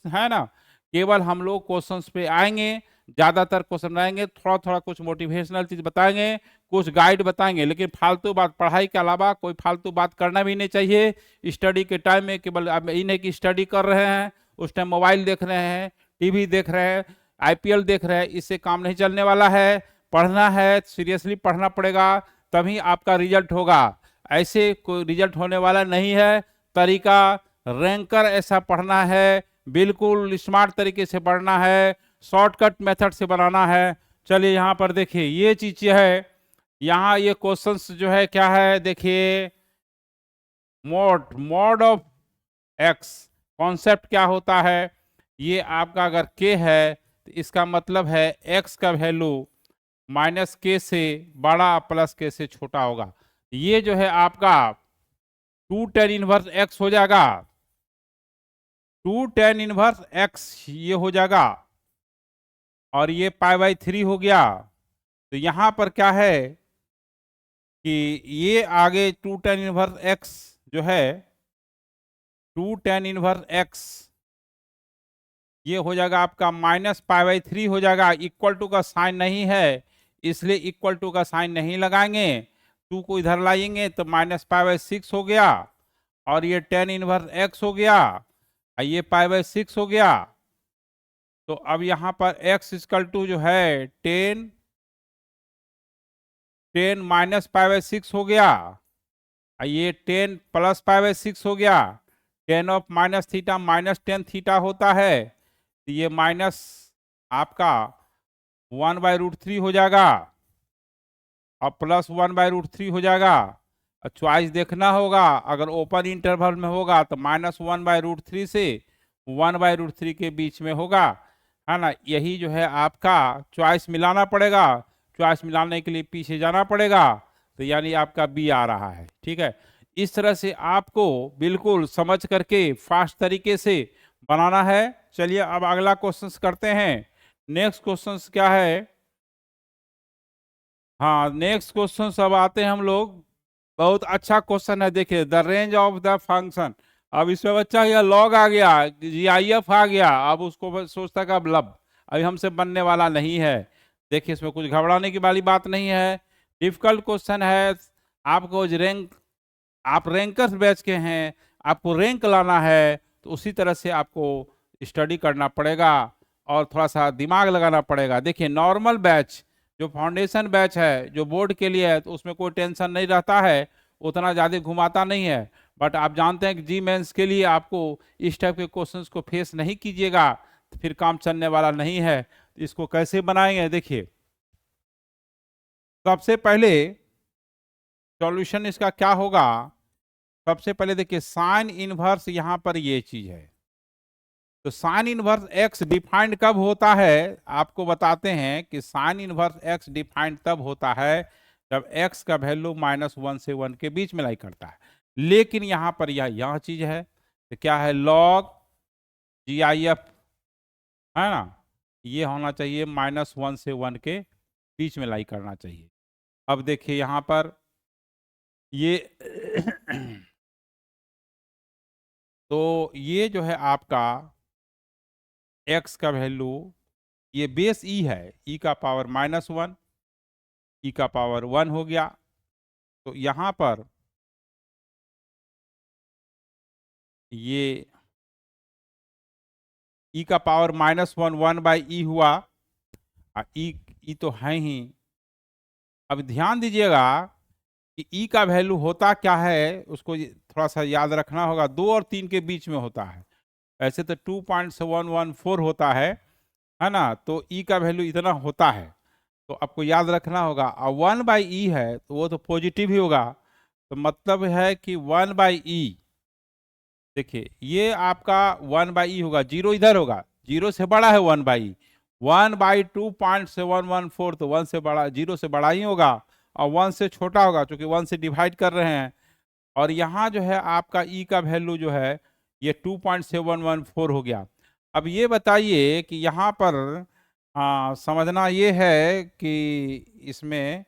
Speaker 1: है ना। केवल हम लोग क्वेश्चंस पे आएंगे, ज्यादातर क्वेश्चन आएंगे, थोड़ा थोड़ा कुछ मोटिवेशनल चीज बताएंगे, कुछ गाइड बताएंगे, लेकिन फालतू बात, पढ़ाई के अलावा कोई फालतू बात करना भी नहीं चाहिए। स्टडी के टाइम में केवल अब ये नहीं कि स्टडी कर रहे हैं उस टाइम मोबाइल देख रहे हैं, टीवी देख रहे हैं, आईपीएल देख रहे हैं, इससे काम नहीं चलने वाला है। पढ़ना है, सीरियसली पढ़ना पड़ेगा, तभी आपका रिजल्ट होगा। ऐसे कोई रिजल्ट होने वाला नहीं है। तरीका रैंकर ऐसा पढ़ना है, बिल्कुल स्मार्ट तरीके से पढ़ना है, शॉर्टकट मेथड से बनाना है। चलिए यहाँ पर देखिए ये चीज है, यहाँ ये क्वेश्चंस जो है क्या है, देखिए मॉड ऑफ एक्स, कॉन्सेप्ट क्या होता है। ये आपका अगर k है तो इसका मतलब है x का वैल्यू माइनस k से बड़ा प्लस k से छोटा होगा। ये जो है आपका 2 tan इनवर्स x हो जाएगा, 2 tan इनवर्स x ये हो जाएगा, और ये π/3 हो गया। तो यहां पर क्या है कि ये आगे 2 tan इनवर्स x जो है 2 tan इनवर्स x ये हो जाएगा आपका माइनस π/3 हो जाएगा। इक्वल टू का साइन नहीं है इसलिए इक्वल टू का साइन नहीं लगाएंगे, 2 को इधर लाएंगे तो माइनस π/6 हो गया, और ये tan इनवर्स x हो गया, और ये π/6 हो गया। तो अब यहाँ पर x इक्वल टू जो है 10 माइनस π/6 हो गया, और ये 10 प्लस π/6 हो गया। tan of minus theta minus tan theta होता है, तो ये माइनस आपका 1/√3 हो जाएगा, और प्लस 1/√3 हो जाएगा। चॉइस देखना होगा, अगर ओपन इंटरवल में होगा तो माइनस 1/√3 से 1/√3 के बीच में होगा, है ना। यही जो है आपका चॉइस मिलाना पड़ेगा। चॉइस मिलाने के लिए पीछे जाना पड़ेगा, तो यानी आपका बी आ रहा है। ठीक है, इस तरह से आपको बिल्कुल समझ करके फास्ट तरीके से बनाना है। चलिए अब अगला क्वेश्चन करते हैं। नेक्स्ट क्वेश्चन क्या है? हाँ, नेक्स्ट क्वेश्चन अब आते हैं हम लोग। बहुत अच्छा क्वेश्चन है, देखिए the range of the function. अब इसमें बच्चा यह लॉग आ गया, जीआईएफ आ गया, अब उसको सोचता का लब अभी हमसे बनने वाला नहीं है। देखिए इसमें कुछ घबराने की वाली बात नहीं है, डिफिकल्ट क्वेश्चन है। आपको रैंक, आप रैंकर्स बैच के हैं, आपको रैंक लाना है, तो उसी तरह से आपको स्टडी करना पड़ेगा और थोड़ा सा दिमाग लगाना पड़ेगा। देखिए नॉर्मल बैच जो फाउंडेशन बैच है, जो बोर्ड के लिए है, तो उसमें कोई टेंशन नहीं रहता है, उतना ज़्यादा घुमाता नहीं है। बट आप जानते हैं कि जी मेंस के लिए आपको इस टाइप के क्वेश्चंस को फेस नहीं कीजिएगा तो फिर काम चलने वाला नहीं है। तो इसको कैसे बनाएंगे? देखिए सबसे पहले सॉल्यूशन इसका क्या होगा? सबसे पहले देखिए साइन इनवर्स, यहां पर ये चीज है, तो साइन इनवर्स एक्स डिफाइंड कब होता है? आपको बताते हैं कि साइन इनवर्स एक्स डिफाइंड तब होता है जब एक्स का वैल्यू -1 से 1 के बीच में लाई करता है। लेकिन यहां पर यह चीज है, तो क्या है? लॉग जीआईएफ है ना, ये होना चाहिए -1 से 1 के बीच में लाई करना चाहिए। अब देखिए यहां पर ये तो ये जो है आपका एक्स का वैल्यू, ये बेस ई है, ई का पावर -1, ई का पावर 1 हो गया। तो यहां पर ये ई का पावर -1 1/e हुआ, ई तो है ही। अब ध्यान दीजिएगा कि ई का वैल्यू होता क्या है, उसको थोड़ा सा याद रखना होगा। 2 और 3 के बीच में होता है, ऐसे तो 2.714 होता है ना, तो ई का वैल्यू इतना होता है, तो आपको याद रखना होगा। और 1/e है तो वो तो पॉजिटिव ही होगा, तो मतलब है कि 1/e, देखिए ये आपका 1/e होगा, जीरो इधर होगा, जीरो से बड़ा है 1/e, 1/2.714 तो 1 से बड़ा, जीरो से बड़ा ही होगा, और 1 से छोटा होगा क्योंकि 1 से डिवाइड कर रहे हैं। और यहाँ जो है आपका ई का वैल्यू जो है ये 2.714 हो गया। अब ये बताइए कि यहाँ पर समझना ये है कि इसमें,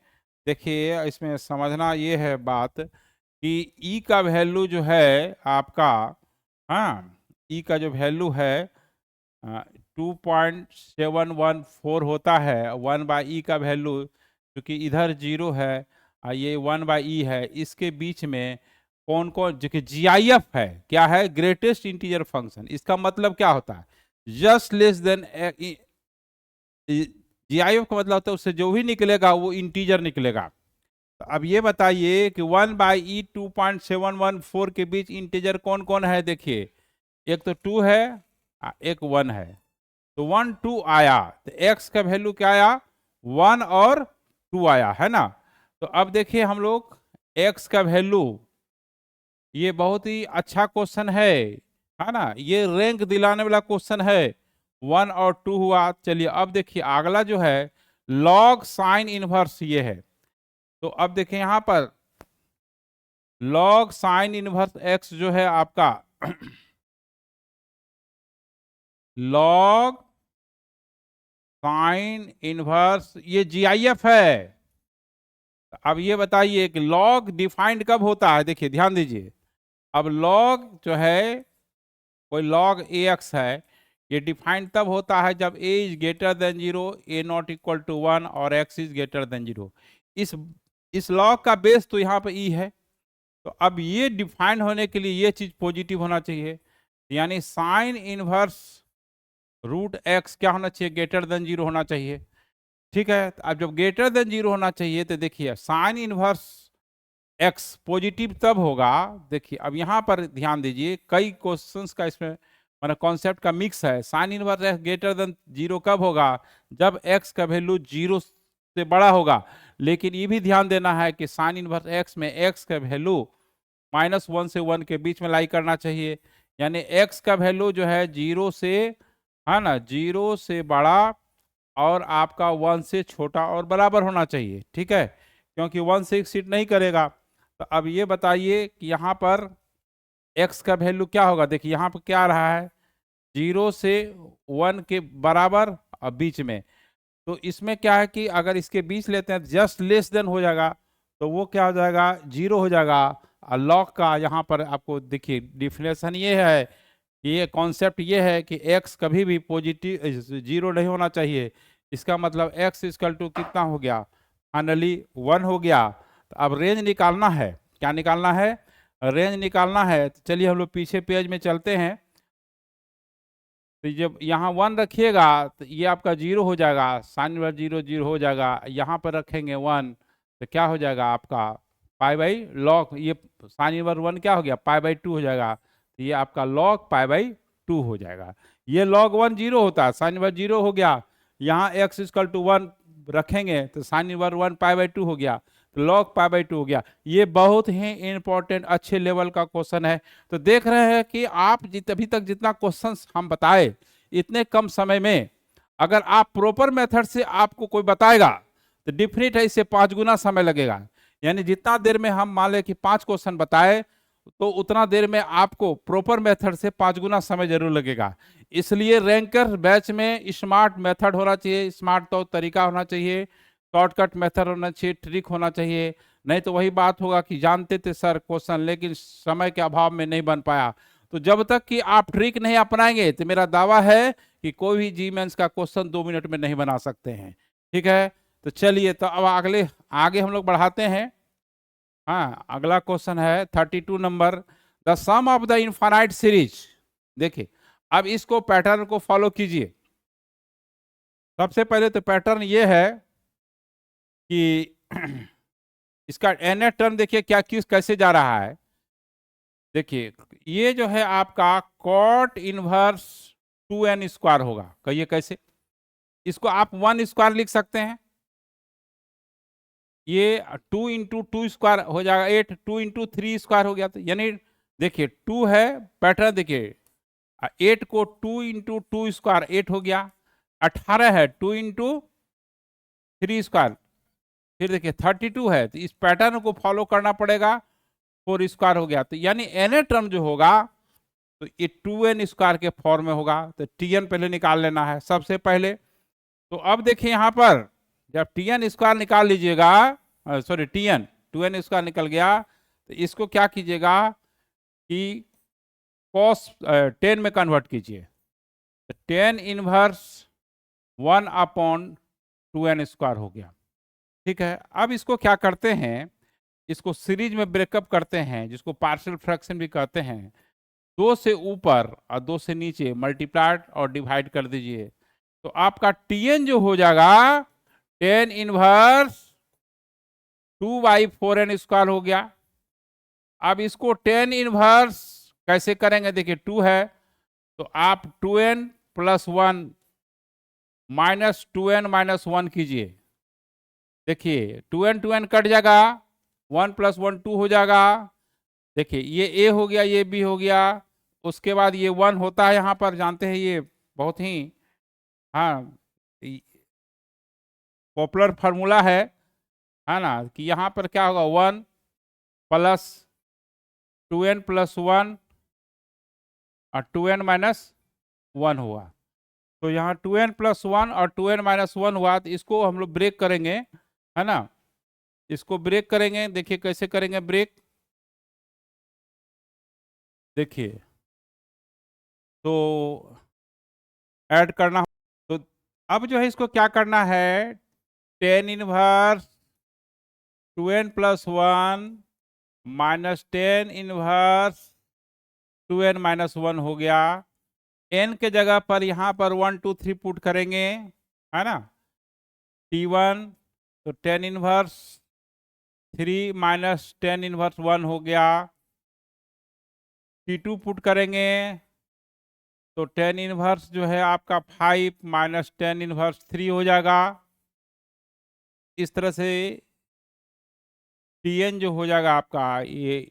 Speaker 1: देखिए इसमें समझना ये है बात कि ई का वैल्यू जो है आपका, हाँ ई का जो वैल्यू है 2.714 होता है। 1/e का वैल्यू क्योंकि इधर जीरो है और ये 1/e है, इसके बीच में कौन कौन, जो कि जीआईएफ है, क्या है? Greatest integer function. इसका मतलब क्या होता है? जस्ट लेस देन, जीआईएफ का मतलब होता है उससे जो भी निकलेगा वो इंटीजर निकलेगा। तो अब ये बताइए कि 1/e 2.714 के बीच इंटीजर कौन कौन है? देखिए एक तो 2 है, एक 1 है, तो 1 2 आया, तो x का वैल्यू क्या आया? 1 और 2 आया, है ना। तो अब देखिए हम लोग x का वैल्यू, ये बहुत ही अच्छा क्वेश्चन है ना, ये रैंक दिलाने वाला क्वेश्चन है। 1 और 2 हुआ। चलिए अब देखिए अगला जो है लॉग साइन इनवर्स, ये है। तो अब देखिए यहां पर लॉग साइन इनवर्स x जो है आपका लॉग साइन इनवर्स, ये जीआईएफ है। अब ये बताइए कि लॉग डिफाइंड कब होता है? देखिए ध्यान दीजिए, अब लॉग जो है, कोई लॉग ए एक्स है, ये डिफाइंड तब होता है जब A is greater than 0, A not equal to 1 और एक्स इज ग्रेटर देन 0। इस लॉग का बेस तो यहाँ पे ई है। तो अब ये डिफाइंड होने के लिए ये चीज पॉजिटिव होना चाहिए, यानी साइन इनवर्स रूट एक्स क्या होना चाहिए? ग्रेटर देन 0 होना चाहिए। ठीक है, तो अब जब ग्रेटर देन 0 होना चाहिए तो देखिए साइन इनवर्स एक्स पॉजिटिव तब होगा। देखिए अब यहाँ पर ध्यान दीजिए, कई क्वेश्चंस का इसमें मतलब कॉन्सेप्ट का मिक्स है। Sine inverse x greater than 0 कब होगा? जब एक्स का वैल्यू 0 से बड़ा होगा। लेकिन ये भी ध्यान देना है कि साइन इनवर्स एक्स में एक्स का वैल्यू -1 से 1 के बीच में लाई करना चाहिए, यानी एक्स का वैल्यू जो है 0 से, है ना, 0 से बड़ा और आपका 1 से छोटा और बराबर होना चाहिए। ठीक है, क्योंकि 1 से एक्सीड नहीं करेगा। तो अब ये बताइए कि यहाँ पर x का वैल्यू क्या होगा। देखिए यहाँ पर क्या आ रहा है, 0 से 1 के बराबर और बीच में। तो इसमें क्या है कि अगर इसके बीच लेते हैं जस्ट लेस देन हो जाएगा, तो वो क्या हो जाएगा, 0 हो जाएगा। और लॉग का यहाँ पर आपको देखिए डिफिनेशन ये है, ये कॉन्सेप्ट ये है कि x कभी भी पॉजिटिव 0 नहीं होना चाहिए। इसका मतलब x इक्वल टू कितना हो गया, फाइनली 1 हो गया। तो अब रेंज निकालना है, क्या निकालना है, रेंज निकालना है। तो चलिए हम लोग पीछे पेज में चलते हैं। तो जब यहाँ 1 रखिएगा तो ये आपका 0 हो जाएगा, साइन इनवर्स 0 0 हो जाएगा। यहाँ पर रखेंगे 1 तो क्या हो जाएगा आपका पाई बाई लॉग, ये साइन इनवर्स 1 क्या हो गया, पाई बाई 2 हो जाएगा। तो ये आपका लॉग पाई बाई 2 हो जाएगा। ये लॉग 1 0 होता है, साइन इनवर्स 0 हो गया। यहाँ x इक्वल टू 1 रखेंगे तो साइन इनवर्स 1 पाई बाई 2 हो गया, तो लॉग पाई बाई 2 हो गया। ये बहुत ही इंपॉर्टेंट अच्छे लेवल का क्वेश्चन है। तो देख रहे हैं कि आप अभी तक जितना क्वेश्चंस हम बताए इतने कम समय में, अगर आप प्रॉपर मेथड से आपको कोई बताएगा तो डिफिनिट है इससे 5 गुना समय लगेगा। यानी जितना देर में हम मान ले कि 5 क्वेश्चन बताए, तो उतना देर में आपको प्रॉपर मेथड से 5 गुना समय जरूर लगेगा। इसलिए रैंकर बैच में स्मार्ट मेथड होना चाहिए, स्मार्ट तो तरीका होना चाहिए, शॉर्टकट मेथड होना चाहिए, ट्रिक होना चाहिए। नहीं तो वही बात होगा कि जानते थे सर क्वेश्चन, लेकिन समय के अभाव में नहीं बन पाया। तो जब तक कि आप ट्रिक नहीं अपनाएंगे तो मेरा दावा है कि कोई भी जी मेंस का क्वेश्चन 2 मिनट में नहीं बना सकते हैं। ठीक है, तो चलिए तो अब आगे हम लोग बढ़ाते हैं। हाँ, अगला क्वेश्चन है 32 नंबर, the sum of the infinite series. देखिए अब इसको पैटर्न को फॉलो कीजिए। सबसे पहले तो पैटर्न ये है कि इसका एन टर्म देखिए क्या कैसे जा रहा है। देखिए ये जो है आपका कॉट इनवर्स 2n स्क्वायर होगा। कहिए कैसे, इसको आप 1 स्क्वायर लिख सकते हैं, ये 2 इंटू 2 स्क्वायर हो जाएगा 8, 2 इंटू 3 स्क्वायर हो गया। तो यानी देखिए 2 है, पैटर्न देखिए 8 को 2 इंटू 2 स्क्वायर 8 हो गया, 18 है 2 इंटू 3 स्क्वायर, फिर देखिए 32 है। तो इस पैटर्न को फॉलो करना पड़ेगा, 4 स्क्वायर हो गया। तो यानी एन टर्म जो होगा तो ये 2n स्क्वायर के फॉर्म में होगा। तो tn पहले निकाल लेना है सबसे पहले। तो अब देखिए यहाँ पर जब tn स्क्वायर निकाल लीजिएगा, सॉरी tn 2n स्क्वायर निकल गया, तो इसको क्या कीजिएगा कि cos 10 में कन्वर्ट कीजिए। तो 10 इनवर्स 1 अपॉन 2n स्क्वायर हो गया। ठीक है, अब इसको क्या करते हैं, इसको सीरीज में ब्रेकअप करते हैं, जिसको पार्शियल फ्रैक्शन भी कहते हैं। 2 से ऊपर और 2 से नीचे मल्टीप्लाइड और डिवाइड कर दीजिए। तो आपका tn जो हो जाएगा 10 इनवर्स 2/4n स्क्वायर हो गया। अब इसको 10 इनवर्स कैसे करेंगे, देखिए 2 है तो आप 2n plus 1 minus 2n minus 1 कीजिए। देखिए 2n कट जाएगा, 1 प्लस 1 2 हो जाएगा। देखिए ये a हो गया, ये b हो गया, उसके बाद ये 1 होता है यहाँ पर, जानते हैं ये बहुत ही हाँ पॉपुलर फार्मूला है ना, कि यहाँ पर क्या होगा 1 प्लस 2n प्लस 1 और 2n माइनस 1 हुआ। तो यहाँ 2n प्लस 1 और 2n माइनस 1 हुआ। तो इसको हम लोग ब्रेक करेंगे, है ना, इसको ब्रेक करेंगे। देखिए कैसे करेंगे ब्रेक, देखिए तो ऐड करना। तो अब जो है इसको क्या करना है, 10 inverse 2n plus 1 minus 10 inverse 2n minus 1 हो गया। n के जगह पर यहाँ पर 1 2 3 पुट करेंगे, है ना, t1 तो 10 इनवर्स 3 माइनस 10 इनवर्स 1 हो गया। t2 पुट करेंगे तो 10 इनवर्स जो है आपका 5 माइनस 10 इनवर्स 3 हो जाएगा। इस तरह से tn जो हो जाएगा आपका, ये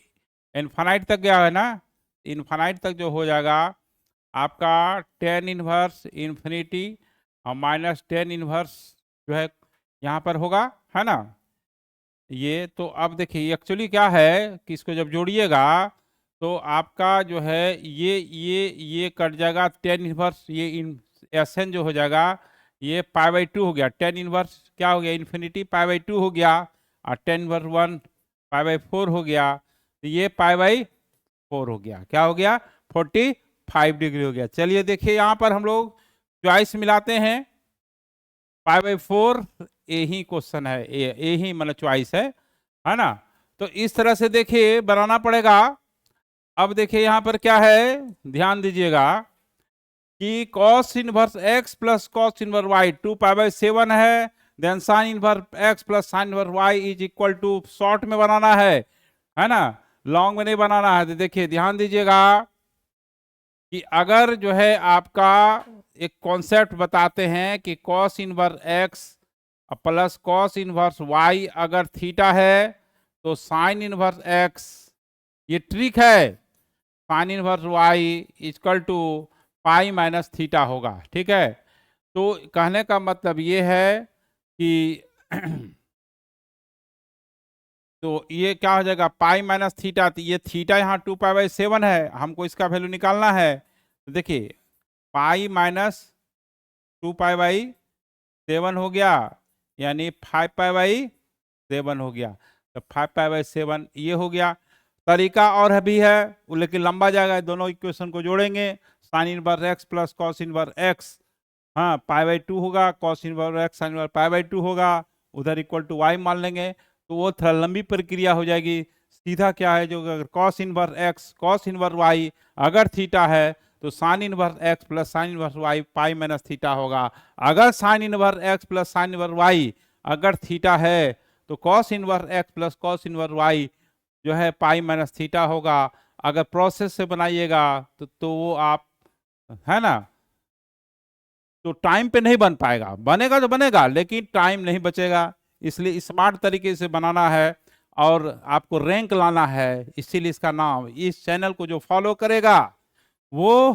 Speaker 1: इनफाइनाइट तक गया है ना, इनफाइनाइट तक जो हो जाएगा आपका 10 इनवर्स इन्फिनिटी और माइनस 10 इनवर्स जो है यहाँ पर होगा, है ना, ये तो अब देखिए एक्चुअली क्या है कि इसको जब जोड़िएगा तो आपका जो है ये कट जाएगा, टेन इनवर्स ये एस एन जो हो जाएगा ये पाई बाई टू हो गया, टेन इनवर्स क्या हो गया इन्फिनिटी पाई बाई टू हो गया, और tan inverse one pi by four हो गया, तो ये पाई बाई फोर हो गया, क्या हो गया 45 डिग्री हो गया। चलिए देखिए यहाँ पर हम लोग चॉइस मिलाते हैं, pi by four A he question है, ए ही मतलब चॉइस है ना। तो इस तरह से देखिए बनाना पड़ेगा। अब देखिए यहाँ पर क्या है, ध्यान दीजिएगा कि cos inverse x plus cos inverse y 2 pi by 7 है, then sine inverse x plus sine inverse y is equal to, short में बनाना है ना, लॉन्ग में नहीं बनाना है। तो देखिए ध्यान दीजिएगा कि अगर जो है आपका एक कॉन्सेप्ट बताते हैं कि cos inverse x plus cos inverse y अगर थीटा है तो साइन इनवर्स x, ये ट्रिक है, sine inverse y equal to pi minus theta होगा, ठीक है। तो कहने का मतलब ये है कि तो ये क्या हो जाएगा पाई माइनस थीटा, तो ये थीटा यहाँ 2 पाई बाई 7 है, हमको इसका वैल्यू निकालना है। तो देखिए पाई माइनस 2 पाई बाई 7 हो गया, यानी 5 पाई बाई 7 हो गया, तो 5 पाई बाई 7 ये हो गया। तरीका और भी है वो लेकिन लंबा जाएगा, दोनों इक्वेशन को जोड़ेंगे, sign inverse x plus cos inverse x, हाँ पाई बाई 2 होगा, cos inverse x sine inverse pi by 2 होगा, उधर इक्वल टू वाई मान लेंगे, तो वो थोड़ा लंबी प्रक्रिया हो जाएगी। सीधा क्या है, जो अगर cos inverse x cos inverse y अगर थीटा है तो sine inverse x plus sine inverse y pi minus theta होगा, अगर sine inverse x plus sine inverse y अगर थीटा है तो cos inverse x plus cos inverse y जो है पाई माइनस थीटा होगा। अगर प्रोसेस से बनाइएगा तो वो आप, है ना, तो टाइम पे नहीं बन पाएगा, बनेगा तो बनेगा लेकिन टाइम नहीं बचेगा, इसलिए स्मार्ट तरीके से बनाना है और आपको रैंक लाना है। इसीलिए इसका नाम, इस चैनल को जो फॉलो करेगा वो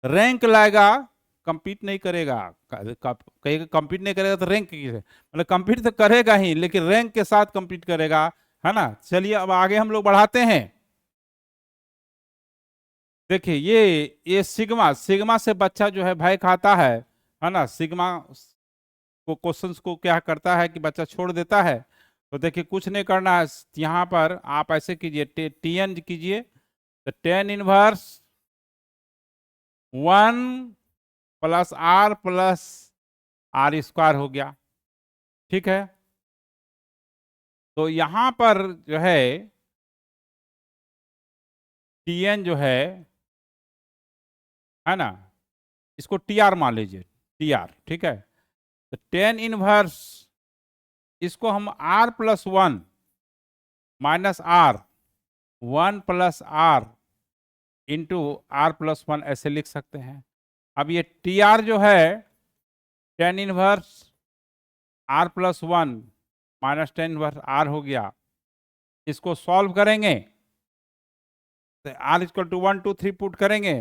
Speaker 1: रैंक लाएगा, compete नहीं करेगा, कहेगा compete नहीं करेगा तो रैंक किसे, मतलब compete तो करेगा ही लेकिन रैंक के साथ compete करेगा, है ना। चलिए अब आगे हम लोग बढ़ाते हैं। देखिए ये सिग्मा, सिग्मा से बच्चा जो है भय खाता है ना, सिग्मा को क्वेश्चंस को क्या करता है कि बच्चा छोड़ देता है। तो देखिए कुछ नहीं करना है, यहाँ पर आप ऐसे कीजिए, टी एन कीजिए, तो tan inverse 1 plus r square हो गया, ठीक है। तो यहाँ पर जो है टी एन जो है ना, इसको टी आर मान लीजिए, टी आर, ठीक है। तो टेन इनवर्स इसको हम r plus 1 minus r 1 plus r into r plus 1 ऐसे लिख सकते हैं। अब ये टी आर जो है tan inverse r plus 1 minus tan inverse r हो गया, इसको सॉल्व करेंगे तो आर इक्वल टू 1 2 3 पुट करेंगे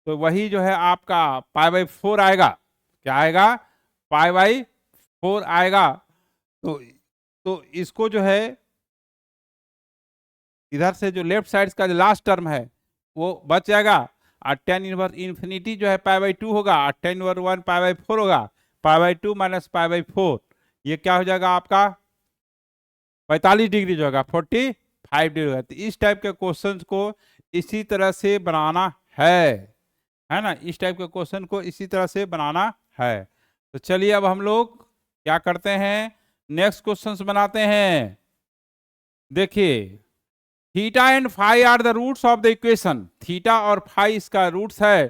Speaker 1: तो वही जो है आपका पाई बाई 4 आएगा, क्या आएगा पाई बाई 4 आएगा। तो इसको जो है इधर से जो लेफ्ट साइड का जो लास्ट टर्म है वो बच जाएगा, और टेन इनवर्स इन्फिनिटी जो है पाई बाई 2 होगा, और टेन इनवर्स 1 पाई बाई 4 होगा, pi by 2 minus pi by 4, ये क्या हो जाएगा आपका 45 डिग्री जो होगा 45 डिग्री होगा। तो इस टाइप के क्वेश्चंस को इसी तरह से बनाना है ना, इस टाइप के क्वेश्चन को इसी तरह से बनाना है। तो चलिए अब हम लोग क्या करते हैं, नेक्स्ट क्वेश्चंस बनाते हैं। देखिए theta and phi are the roots of the equation, theta और फाई इसका रूट्स है,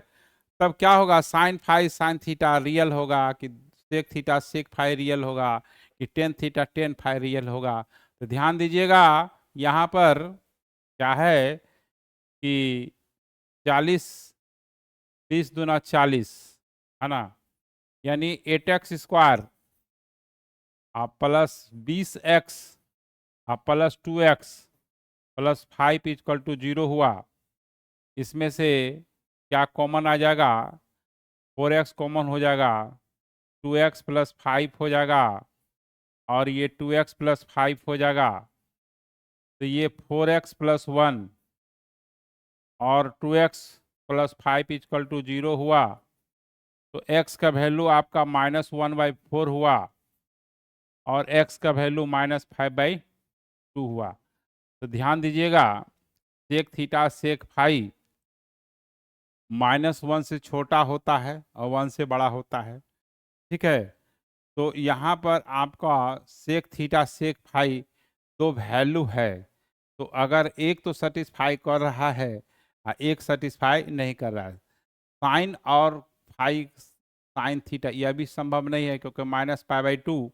Speaker 1: तब क्या होगा sine phi sine theta real होगा, कि sec theta sec phi real होगा, कि tan theta tan phi real होगा। तो ध्यान दीजिएगा यहाँ पर क्या है कि 40 20 दूना 40, है ना, यानी 8x square plus 20x plus 2x plus 5 equal to 0 हुआ। इसमें से क्या कॉमन आ जाएगा, 4x कॉमन हो जाएगा, 2x प्लस 5 हो जाएगा, और ये 2x प्लस 5 हो जाएगा, तो ये 4x प्लस 1 और 2x प्लस 5 इक्वल टू 0 हुआ, तो x का वैल्यू आपका -1/4 हुआ और x का वैल्यू -5/2 हुआ। तो ध्यान दीजिएगा, सेक थीटा सेक फाई -1 से छोटा होता है और 1 से बड़ा होता है, ठीक है। तो यहाँ पर आपका सेक थीटा सेक फाई दो वैल्यू है, तो अगर एक तो सेटिस्फाई कर रहा है और एक सेटिस्फाई नहीं कर रहा है, साइन और फाई साइन थीटा यह भी संभव नहीं है, क्योंकि -π/2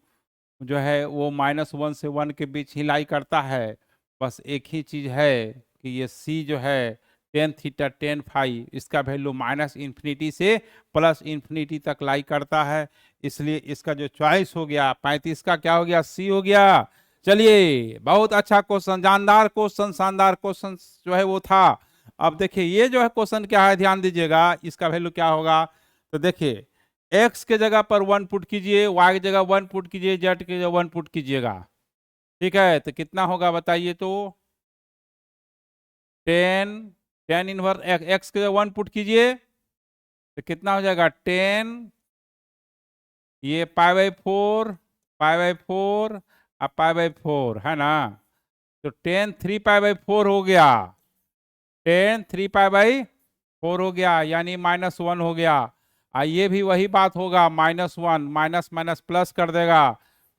Speaker 1: जो है वो -1 से 1 के बीच ही लाई करता है। बस एक ही चीज़ है कि ये सी जो है टेन थीटा टेन फाई, इसका वैल्यू -∞ से +∞ तक लाई करता है, इसलिए इसका जो चॉइस हो गया 35 का क्या हो गया, सी हो गया। चलिए, बहुत अच्छा क्वेश्चन, जानदार क्वेश्चन, शानदार क्वेश्चन जो है वो था। अब देखिए ये जो है क्वेश्चन क्या है, ध्यान दीजिएगा, इसका वैल्यू क्या होगा। तो देखिए x के जगह पर 1 पुट कीजिए, y की जगह 1 पुट कीजिए, z की जगह 1 पुट कीजिएगा, ठीक है। तो कितना होगा बताइए, तो 10 इनवर्स x के जगह 1 पुट कीजिए तो कितना हो जाएगा 10, ये π/4 π/4 और π/4 है ना। तो 10 3π/4 हो गया, 10 3π/4 हो गया, यानी -1 हो गया। ये भी वही बात होगा, -1 माइनस माइनस प्लस कर देगा,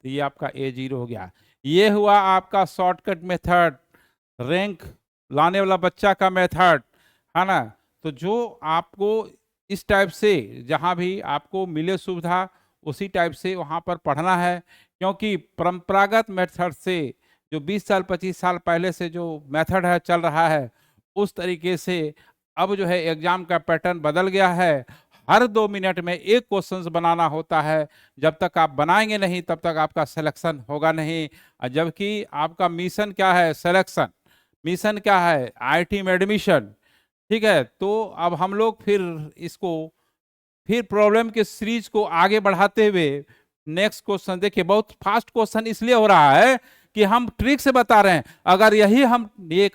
Speaker 1: तो ये आपका A0 हो गया। ये हुआ आपका शॉर्टकट मेथड, रैंक लाने वाला बच्चा का मेथड, है ना। तो जो आपको इस टाइप से जहाँ भी आपको मिले सुविधा उसी टाइप से वहाँ पर पढ़ना है, क्योंकि परंपरागत मेथड से जो 20 साल 25 साल पहले से जो मेथड है चल रहा है, उस तरीके से अब जो है एग्जाम का पैटर्न बदल गया है। हर 2 मिनट में एक क्वेश्चन बनाना होता है, जब तक आप बनाएंगे नहीं तब तक आपका सिलेक्शन होगा नहीं। जबकि आपका मिशन क्या है, सिलेक्शन, मिशन क्या है, IIT में एडमिशन, ठीक है। तो अब हम लोग फिर प्रॉब्लम के सीरीज को आगे बढ़ाते हुए नेक्स्ट क्वेश्चन देखिए, बहुत फास्ट क्वेश्चन इसलिए हो रहा है कि हम ट्रिक से बता रहे हैं। अगर यही हम ये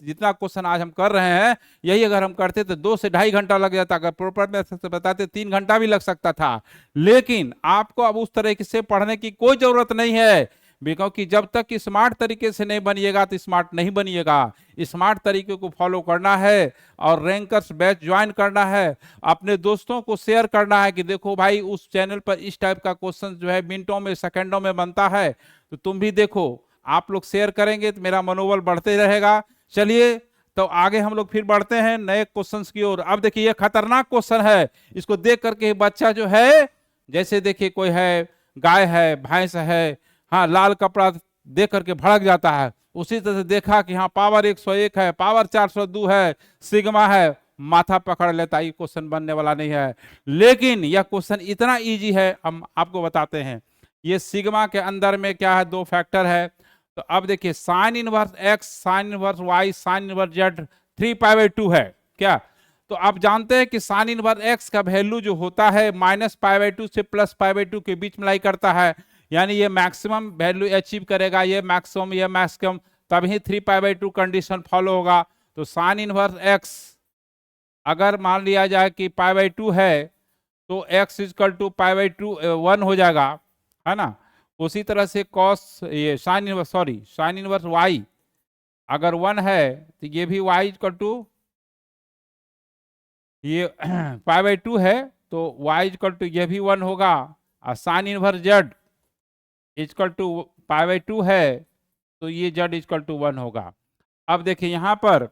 Speaker 1: जितना क्वेश्चन आज हम कर रहे हैं, यही अगर हम करते तो 2 से 2.5 घंटा लग जाता, अगर प्रॉपर मेथड से बताते 3 घंटा भी लग सकता था। लेकिन आपको अब उस तरह से पढ़ने की कोई जरूरत नहीं है, क्योंकि जब तक स्मार्ट तरीके से नहीं बनिएगा तो स्मार्ट नहीं बनिएगा। स्मार्ट तरीके को फॉलो करना है और रैंकर्स बैच ज्वाइन करना है, अपने दोस्तों को शेयर करना है कि देखो भाई उस चैनल पर इस टाइप का क्वेश्चन जो है मिनटों में सेकंडों में बनता है, तो तुम भी देखो। आप लोग शेयर करेंगे तो मेरा मनोबल बढ़ते रहेगा। चलिए, तो आगे हम लोग फिर बढ़ते हैं नए क्वेश्चंस की ओर। अब देखिए ये खतरनाक क्वेश्चन है, इसको देख करके बच्चा जो है, जैसे देखिए कोई है, गाय है, भैंस है, हाँ, लाल कपड़ा देख करके भड़क जाता है। उसी तरह से देखा कि हाँ पावर 101 है, पावर 402 है, सिग्मा है, माथा पकड़ लेता, ये क्वेश्चन बनने वाला नहीं है। लेकिन यह क्वेश्चन इतना इजी है, हम आपको बताते हैं। ये सिग्मा के अंदर में क्या है, 2 फैक्टर है। तो अब देखिए sign inverse x, sign inverse y, sign inverse z 3π/2 है क्या। तो आप जानते हैं कि साइन इनवर्स x का वैल्यू जो होता है -π/2 से +π/2 के बीच में लाई करता है, यानी ये मैक्सिमम वैल्यू अचीव करेगा, ये मैक्सिमम, तभी 3π/2 कंडीशन फॉलो होगा। तो साइन इनवर्स x अगर मान लिया जाए कि π/2 है, तो x = π/2 1 हो जाएगा, है ना। उसी तरह से कॉस ये साइन इनवर्स y अगर 1 है तो ये भी y = ये π/2 है, तो y = ये भी 1 होगा। और साइन इनवर्स z = π/2 है, तो ये z = 1 होगा। अब देखिए यहाँ पर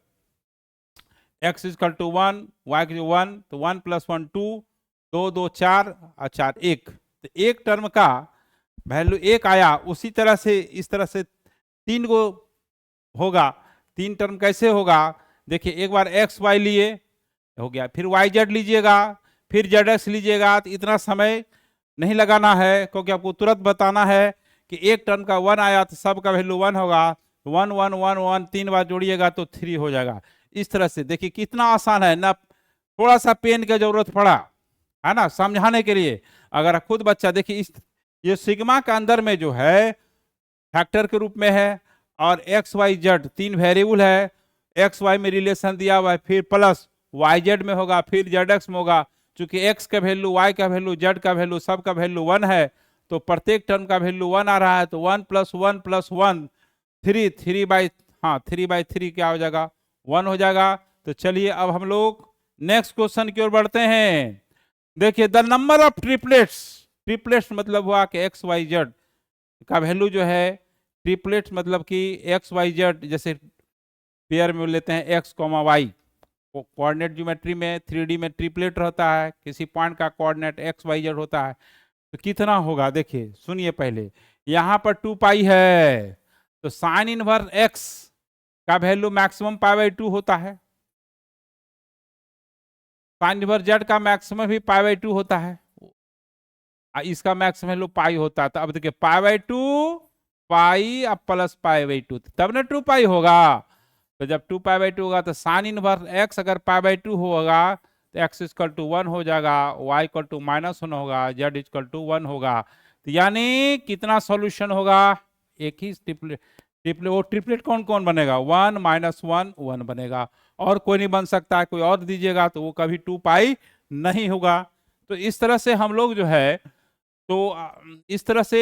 Speaker 1: x = 1, y = 1, तो 1 + 1 2, 2 2 4 और 4 1, तो एक टर्म का वैल्यू 1 आया। उसी तरह से इस तरह से 3 को होगा। 3 टर्म कैसे होगा, देखिए एक बार x y लिए हो गया, फिर y z लीजिएगा, फिर z x लीजिएगा। तो इतना समय नहीं लगाना है, क्योंकि आपको तुरंत बताना है कि एक टर्म का 1 आया तो सब का वैल्यू 1 होगा। 1 1 1 1 3 बार जोड़िएगा तो 3 हो जाएगा। इस तरह से देखिए कितना आसान है ना, थोड़ा सा पेन की जरूरत पड़ा, है ना, समझाने के लिए। अगर खुद बच्चा देखिए ये सिग्मा का अंदर में जो है फैक्टर के रूप में है, और एक्स वाई जेड 3 वेरिएबल है, एक्स वाई में रिलेशन दिया हुआ है, फिर प्लस वाई जेड में होगा, फिर जेड एक्स में होगा। चूंकि एक्स का वैल्यू, वाई का वैल्यू, जेड का वैल्यू, सब का वैल्यू 1 है, तो प्रत्येक टर्म का वैल्यू 1 आ रहा है, तो 1 + 1 + 1 3, 3/3 क्या हो जाएगा, 1 हो जाएगा। तो चलिए अब हम लोग नेक्स्ट क्वेश्चन की ओर बढ़ते हैं। देखिए, the number of triplets, triplets मतलब हुआ कि एक्स वाई जेड का वैल्यू जो है, ट्रिपलेट्स मतलब कि एक्स वाई जेड, जैसे पेयर में लेते हैं x comma y, coordinate geometry में 3D में ट्रिपलेट रहता है, किसी पॉइंट का कोऑर्डिनेट एक्स वाई जेड होता है, तो कितना होगा। देखिए सुनिए, पहले यहां पर 2 पाई है, तो साइन इनवर्स एक्स का वैल्यू मैक्सिमम π/2 होता है, साइन इनवर्स जेड का मैक्सिमम भी π/2 होता है, इसका मैक्सिमम वैल्यू पाई होता है। तो अब देखिए π/2 पाई अब प्लस π/2, तब ना 2 पाई होगा। तो जब 2 π/2 होगा तो साइन इनवर्स एक्स अगर π/2 होगा तो x = 1 हो जाएगा, y = -1 होगा, z = 1 होगा। तो यानी कितना सॉल्यूशन होगा, एक ही ट्रिपलेट, वो ट्रिपलेट कौन कौन बनेगा, 1 -1 1 बनेगा, और कोई नहीं बन सकता है। कोई और दीजिएगा तो वो कभी 2 पाई नहीं होगा। तो इस तरह से हम लोग जो है, तो इस तरह से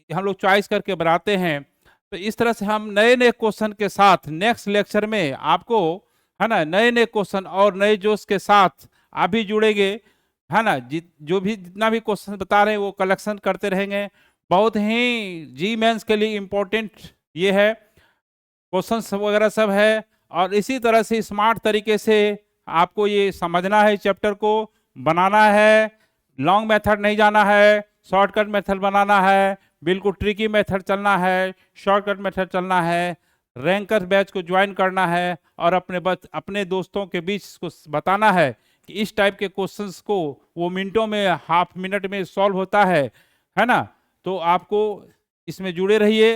Speaker 1: हम लोग चॉइस करके बनाते हैं। तो इस तरह से हम नए नए क्वेश्चन के साथ नेक्स्ट लेक्चर में आपको, है ना, नए नए क्वेश्चन और नए जोश के साथ आप भी जुड़ेंगे, है ना। जो भी जितना भी क्वेश्चन बता रहे हैं वो कलेक्शन करते रहेंगे। बहुत ही जी मेंस के लिए इम्पोर्टेंट ये है, क्वेश्चंस वगैरह सब है। और इसी तरह से स्मार्ट तरीके से आपको ये समझना है, चैप्टर को बनाना है, लॉन्ग मेथड नहीं जाना है, शॉर्टकट मेथड बनाना है, बिल्कुल ट्रिकी मेथड चलना है, शॉर्टकट मेथड चलना है, रैंकर्स बैच को ज्वाइन करना है, और अपने दोस्तों के बीच को बताना है कि इस टाइप के क्वेश्चंस को वो मिनटों में, हाफ मिनट में सॉल्व होता है ना। तो आपको इसमें जुड़े रहिए,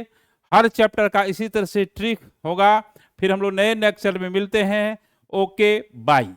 Speaker 1: हर चैप्टर का इसी तरह से ट्रिक होगा। फिर हम लोग नए लेक्चर में मिलते हैं। Okay, bye.